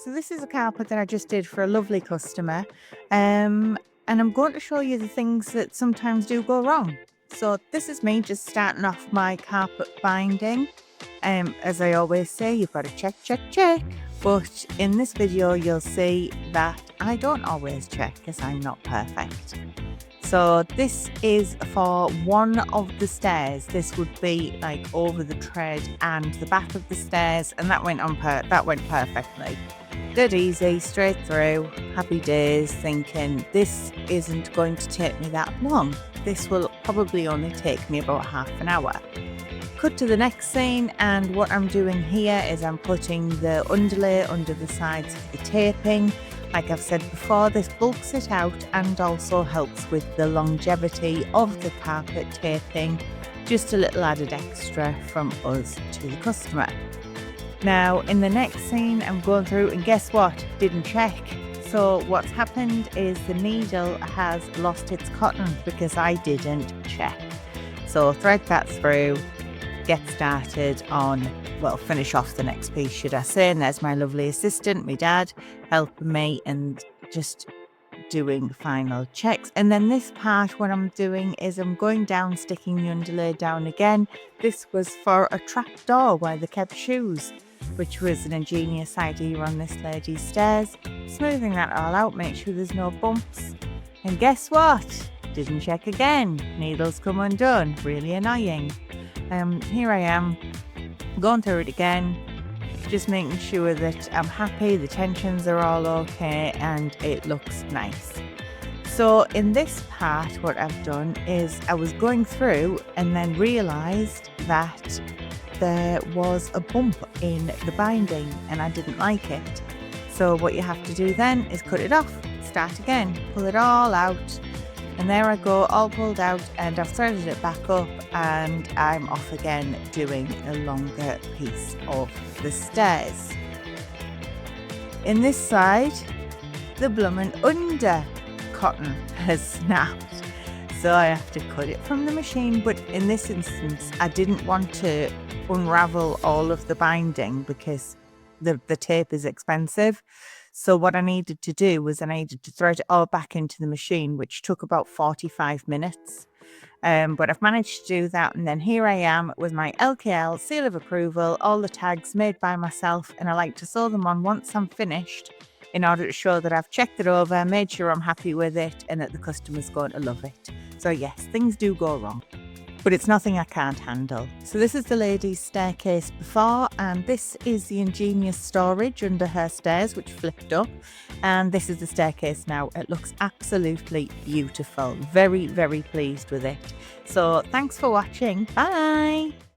So this is a carpet that I just did for a lovely customer. And I'm going to show you the things that sometimes do go wrong. So this is me just starting off my carpet binding. As I always say, you've got to check, check, check. But in this video, you'll see that I don't always check because I'm not perfect. So this is for one of the stairs. This would be like over the tread and the back of the stairs, and that went perfectly. Dead easy, straight through, happy days, thinking this isn't going to take me that long. This will probably only take me about half an hour. Cut to the next scene, and what I'm doing here is I'm putting the underlay under the sides of the taping. Like I've said before, this bulks it out and also helps with the longevity of the carpet taping. Just a little added extra from us to the customer. Now in the next scene, I'm going through and guess what? Didn't check. So what's happened is the needle has lost its cotton because I didn't check. So thread that through, get started on, well, finish off the next piece, should I say. And there's my lovely assistant, my dad, helping me and just doing final checks. And then this part, what I'm doing is I'm going down, sticking the underlay down again. This was for a trap door where they kept shoes, which was an ingenious idea on this lady's stairs. Smoothing that all out, make sure there's no bumps. And guess what? Didn't check again. Needles come undone. Really annoying. Here I am, going through it again, just making sure that I'm happy, the tensions are all okay, and it looks nice. So in this part, what I've done is I was going through and then realised that there was a bump in the binding and I didn't like it. So what you have to do then is cut it off, start again, pull it all out. And there I go, all pulled out, and I've threaded it back up, and I'm off again doing a longer piece of the stairs. In this side, the bloomin' under cotton has snapped. So I have to cut it from the machine, but in this instance, I didn't want to unravel all of the binding because the tape is expensive. So what I needed to do was I needed to thread it all back into the machine, which took about 45 minutes. But I've managed to do that. And then here I am with my LKL seal of approval, all the tags made by myself. And I like to sew them on once I'm finished in order to show that I've checked it over, made sure I'm happy with it, and that the customer's going to love it. So yes, things do go wrong, but it's nothing I can't handle. So this is the lady's staircase before, and this is the ingenious storage under her stairs, which flipped up. And this is the staircase now. It looks absolutely beautiful. Very, very pleased with it. So thanks for watching. Bye.